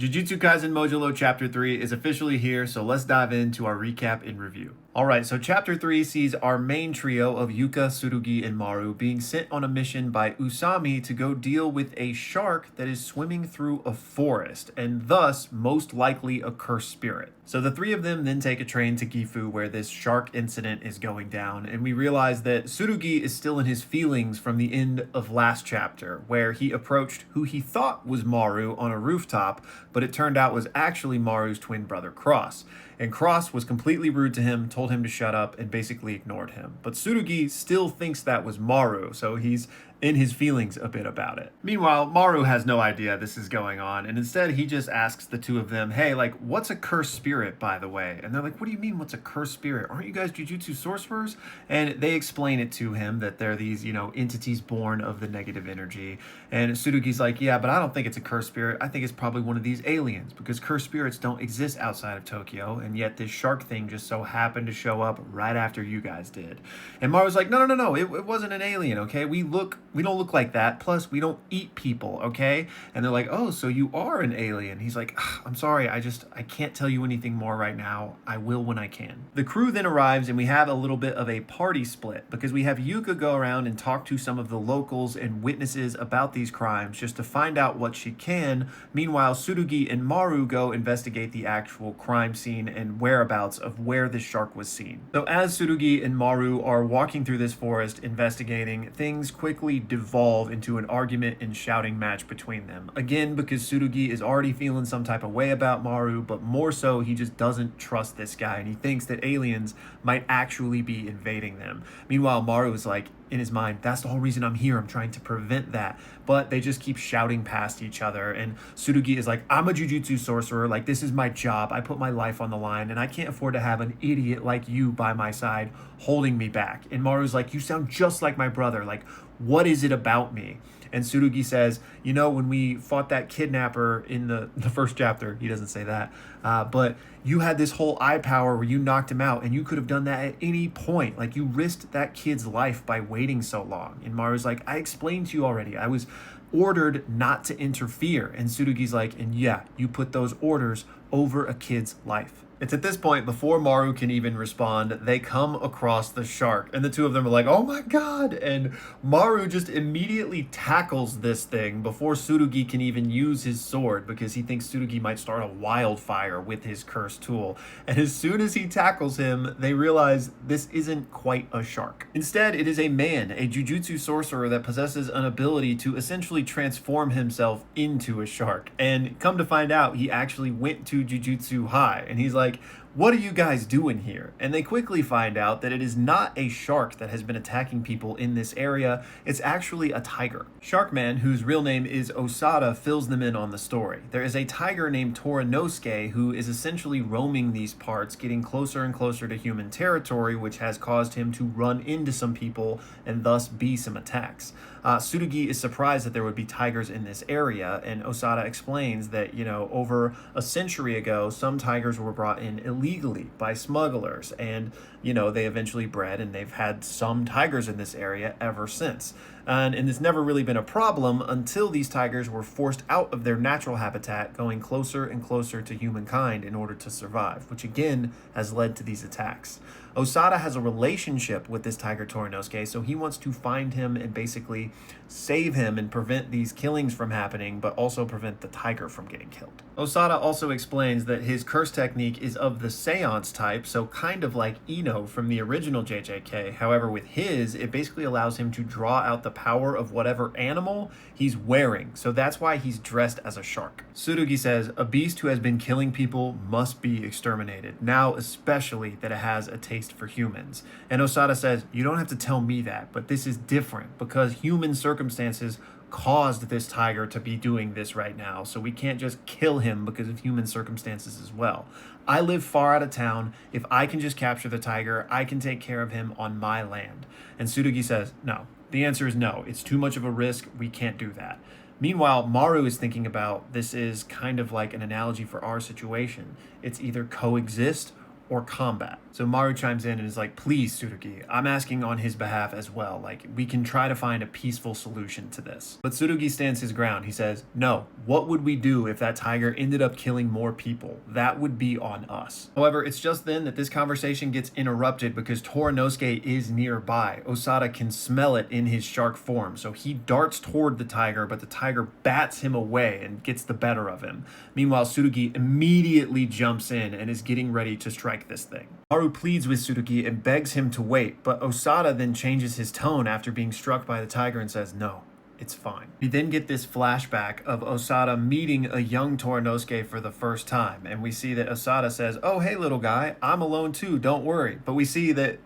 Jujutsu Kaisen Modulo Chapter 3 is officially here, so let's dive into our recap and review. Alright, so Chapter 3 sees our main trio of Yuka, Tsurugi, and Maru being sent on a mission by Usami to go deal with a shark that is swimming through a forest, and thus most likely a cursed spirit. So the three of them then take a train to Gifu where this shark incident is going down, and we realize that Tsurugi is still in his feelings from the end of last chapter, where he approached who he thought was Maru on a rooftop, but it turned out was actually Maru's twin brother Cross. And Cross was completely rude to him, told him to shut up, and basically ignored him. But Tsurugi still thinks that was Maru, so he's in his feelings a bit about it. Meanwhile, Maru has no idea this is going on, and instead he just asks the two of them, hey, like, what's a cursed spirit, by the way? And they're like, what do you mean, what's a cursed spirit? Aren't you guys Jujutsu sorcerers? And they explain it to him that they're these, entities born of the negative energy. And Tsurugi's like, yeah, but I don't think it's a cursed spirit. I think it's probably one of these aliens, because cursed spirits don't exist outside of Tokyo, and yet this shark thing just so happened to show up right after you guys did. And Maru's like, no, it wasn't an alien, okay? We don't look like that. Plus, we don't eat people, okay? And they're like, oh, so you are an alien. He's like, I'm sorry, I can't tell you anything more right now. I will when I can. The crew then arrives and we have a little bit of a party split because we have Yuka go around and talk to some of the locals and witnesses about these crimes just to find out what she can. Meanwhile, Tsurugi and Maru go investigate the actual crime scene and whereabouts of where this shark was seen. So as Tsurugi and Maru are walking through this forest investigating, things quickly devolve into an argument and shouting match between them. Again, because Tsurugi is already feeling some type of way about Maru, but more so he just doesn't trust this guy and he thinks that aliens might actually be invading them. Meanwhile, Maru is like, in his mind, that's the whole reason I'm here. I'm trying to prevent that. But they just keep shouting past each other. And Tsurugi is like, I'm a Jujutsu sorcerer. Like, this is my job. I put my life on the line. And I can't afford to have an idiot like you by my side holding me back. And Maru's like, you sound just like my brother. Like, what is it about me? And Tsurugi says, when we fought that kidnapper in the first chapter, he doesn't say that, but you had this whole eye power where you knocked him out and you could have done that at any point. Like, you risked that kid's life by waiting so long. And Maru's like, I explained to you already. I was ordered not to interfere. And Tsurugi's like, and yeah, you put those orders over a kid's life. It's at this point, before Maru can even respond, they come across the shark. And the two of them are like, oh my god! And Maru just immediately tackles this thing before Tsurugi can even use his sword because he thinks Tsurugi might start a wildfire with his cursed tool. And as soon as he tackles him, they realize this isn't quite a shark. Instead, it is a man, a Jujutsu sorcerer that possesses an ability to essentially transform himself into a shark. And come to find out, he actually went to Jujutsu High. And he's like, what are you guys doing here? And they quickly find out that it is not a shark that has been attacking people in this area. It's actually a tiger. Sharkman, whose real name is Osada, fills them in on the story. There is a tiger named Torinosuke who is essentially roaming these parts, getting closer and closer to human territory, which has caused him to run into some people and thus be some attacks. Tsurugi is surprised that there would be tigers in this area, and Osada explains that, over a century ago, some tigers were brought in illegally by smugglers, and, they eventually bred, and they've had some tigers in this area ever since. And it's never really been a problem until these tigers were forced out of their natural habitat, going closer and closer to humankind in order to survive, which again has led to these attacks. Osada has a relationship with this tiger Torinosuke, so he wants to find him and basically save him and prevent these killings from happening, but also prevent the tiger from getting killed. Osada also explains that his curse technique is of the seance type, so kind of like Ino from the original JJK. However, with his, it basically allows him to draw out the power of whatever animal he's wearing, so that's why he's dressed as a shark. Tsurugi says, a beast who has been killing people must be exterminated, now especially that it has a taste for humans. And Osada says, you don't have to tell me that, but this is different because human circumstances caused this tiger to be doing this right now, so we can't just kill him because of human circumstances as well. I live far out of town. If I can just capture the tiger, I can take care of him on my land. And Tsurugi says, no. The answer is no. It's too much of a risk. We can't do that. Meanwhile, Maru is thinking about this is kind of like an analogy for our situation. It's either coexist or combat. So Maru chimes in and is like, please, Tsurugi, I'm asking on his behalf as well. Like, we can try to find a peaceful solution to this. But Tsurugi stands his ground. He says, no, what would we do if that tiger ended up killing more people? That would be on us. However, it's just then that this conversation gets interrupted because Torinosuke is nearby. Osada can smell it in his shark form, so he darts toward the tiger, but the tiger bats him away and gets the better of him. Meanwhile, Tsurugi immediately jumps in and is getting ready to strike this thing. Maru pleads with Tsurugi and begs him to wait, but Osada then changes his tone after being struck by the tiger and says, no, it's fine. We then get this flashback of Osada meeting a young Torinosuke for the first time, and we see that Osada says, oh, hey, little guy, I'm alone too, don't worry. But we see that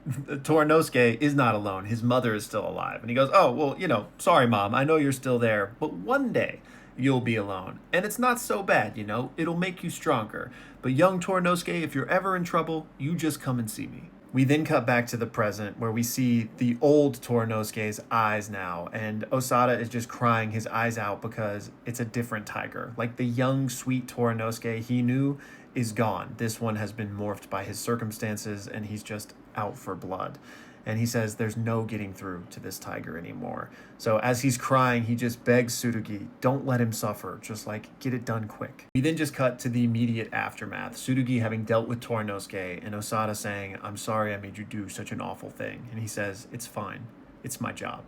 Torinosuke is not alone. His mother is still alive. And he goes, oh, well, sorry, Mom, I know you're still there, but one day you'll be alone. And it's not so bad, it'll make you stronger. But young Torinosuke, if you're ever in trouble, you just come and see me. We then cut back to the present where we see the old Torinosuke's eyes now, and Osada is just crying his eyes out because it's a different tiger. Like the young, sweet Torinosuke he knew is gone. This one has been morphed by his circumstances and he's just out for blood. And he says there's no getting through to this tiger anymore. So as he's crying, he just begs Tsurugi, don't let him suffer, just get it done quick. We then just cut to the immediate aftermath. Tsurugi having dealt with Torinosuke and Osada saying, I'm sorry I made you do such an awful thing. And he says, it's fine, it's my job.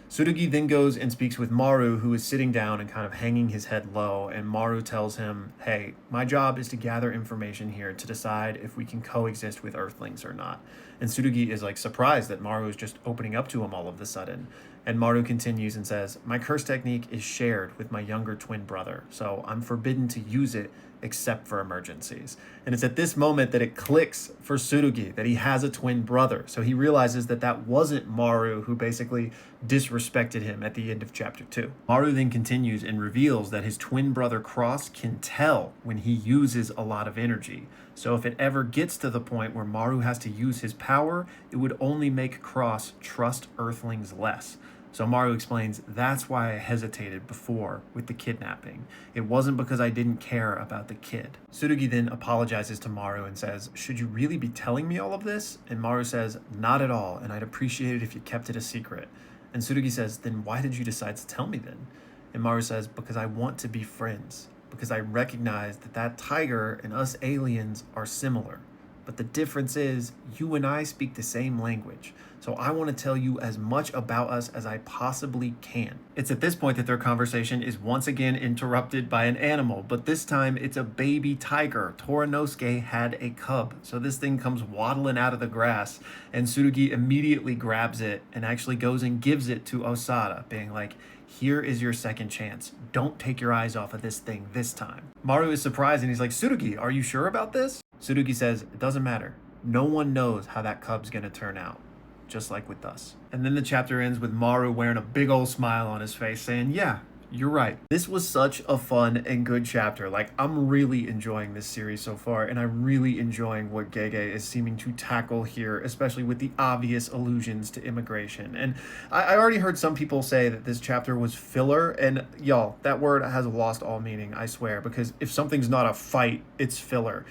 Tsurugi then goes and speaks with Maru, who is sitting down and kind of hanging his head low, and Maru tells him, hey, my job is to gather information here to decide if we can coexist with Earthlings or not. And Tsurugi is surprised that Maru is just opening up to him all of a sudden. And Maru continues and says, my curse technique is shared with my younger twin brother, so I'm forbidden to use it except for emergencies. And it's at this moment that it clicks for Tsurugi that he has a twin brother. So he realizes that that wasn't Maru who basically disrespected him at the end of chapter 2. Maru then continues and reveals that his twin brother Cross can tell when he uses a lot of energy. So if it ever gets to the point where Maru has to use his power, it would only make Cross trust Earthlings less. So Maru explains, that's why I hesitated before with the kidnapping. It wasn't because I didn't care about the kid. Tsurugi then apologizes to Maru and says, should you really be telling me all of this? And Maru says, not at all, and I'd appreciate it if you kept it a secret. And Tsurugi says, then why did you decide to tell me then? And Maru says, because I want to be friends. Because I recognize that tiger and us aliens are similar. But the difference is, you and I speak the same language. So I want to tell you as much about us as I possibly can. It's at this point that their conversation is once again interrupted by an animal, but this time it's a baby tiger. Torinosuke had a cub. So this thing comes waddling out of the grass, and Tsurugi immediately grabs it and actually goes and gives it to Osada, being like, here is your second chance. Don't take your eyes off of this thing this time. Maru is surprised and he's like, Tsurugi, are you sure about this? Tsurugi says, it doesn't matter. No one knows how that cub's gonna turn out, just like with us. And then the chapter ends with Maru wearing a big old smile on his face saying, yeah, you're right. This was such a fun and good chapter. I'm really enjoying this series so far, and I'm really enjoying what Gege is seeming to tackle here, especially with the obvious allusions to immigration. And I already heard some people say that this chapter was filler, and y'all, that word has lost all meaning, I swear, because if something's not a fight, it's filler.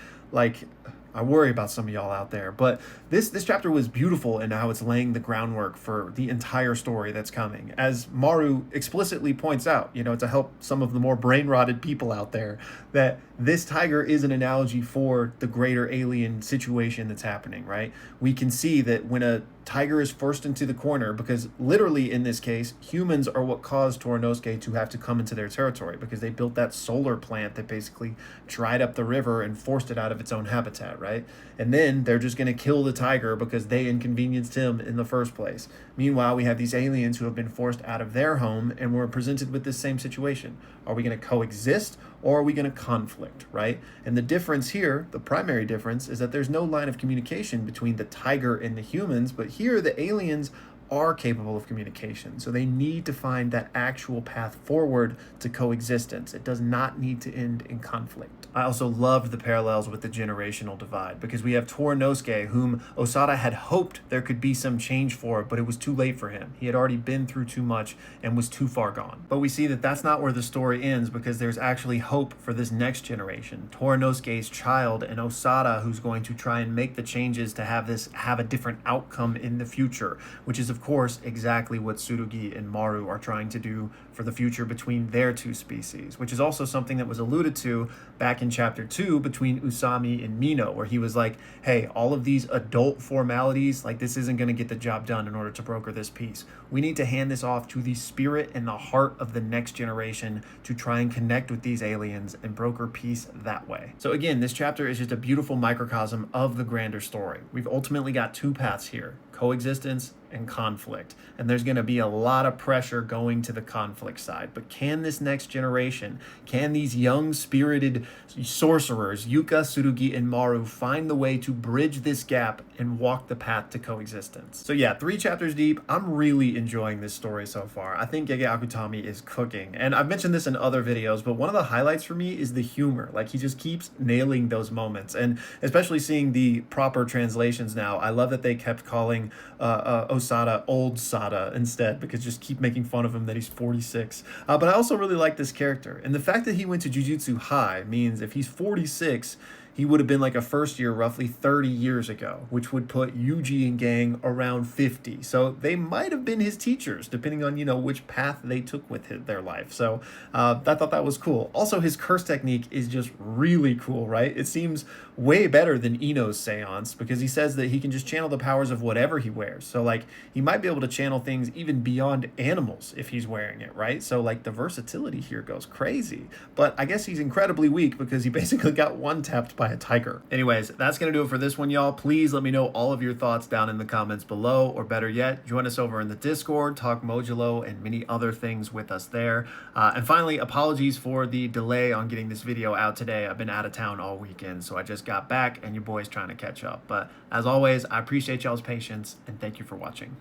I worry about some of y'all out there, but this chapter was beautiful in how it's laying the groundwork for the entire story that's coming. As Maru explicitly points out, to help some of the more brain-rotted people out there, that this tiger is an analogy for the greater alien situation that's happening, right? We can see that when a tiger is forced into the corner, because literally in this case, humans are what caused Torinosuke to have to come into their territory, because they built that solar plant that basically dried up the river and forced it out of its own habitat, right? And then they're just going to kill the tiger because they inconvenienced him in the first place. Meanwhile, we have these aliens who have been forced out of their home and we're presented with this same situation. Are we going to coexist or are we going to conflict, right? And the difference here, the primary difference, is that there's no line of communication between the tiger and the humans, but here the aliens are capable of communication. So they need to find that actual path forward to coexistence. It does not need to end in conflict. I also loved the parallels with the generational divide because we have Torinosuke, whom Osada had hoped there could be some change for, but it was too late for him. He had already been through too much and was too far gone. But we see that that's not where the story ends because there's actually hope for this next generation. Torinosuke's child and Osada, who's going to try and make the changes to have a different outcome in the future, which is of course exactly what Tsurugi and Maru are trying to do for the future between their two species, which is also something that was alluded to back in chapter 2 between Usami and Mino, where he was like, hey, all of these adult formalities, like this isn't going to get the job done in order to broker this peace. We need to hand this off to the spirit and the heart of the next generation to try and connect with these aliens and broker peace that way. So again, this chapter is just a beautiful microcosm of the grander story. We've ultimately got two paths here: coexistence and conflict. And there's going to be a lot of pressure going to the conflict side. But can this next generation, can these young spirited sorcerers, Yuka, Tsurugi, and Maru, find the way to bridge this gap and walk the path to coexistence? So yeah, 3 chapters deep. I'm really enjoying this story so far. I think Gege Akutami is cooking. And I've mentioned this in other videos, but one of the highlights for me is the humor. Like, he just keeps nailing those moments. And especially seeing the proper translations now, I love that they kept calling Osada old Sada instead, because just keep making fun of him that he's 46. But I also really like this character, and the fact that he went to Jujutsu High means if he's 46, he would have been like a first year roughly 30 years ago, which would put Yuji and gang around 50. So they might have been his teachers, depending on, which path they took with their life. So I thought that was cool. Also, his curse technique is just really cool, right? It seems way better than Ino's seance because he says that he can just channel the powers of whatever he wears. So like, he might be able to channel things even beyond animals if he's wearing it, right? So like, the versatility here goes crazy. But I guess he's incredibly weak because he basically got one-tapped by a tiger. Anyways, that's gonna do it for this one, y'all. Please let me know all of your thoughts down in the comments below, or better yet, join us over in the Discord, talk Modulo, and many other things with us there. And finally, apologies for the delay on getting this video out today. I've been out of town all weekend, so I just got back and your boy's trying to catch up. But as always, I appreciate y'all's patience and thank you for watching.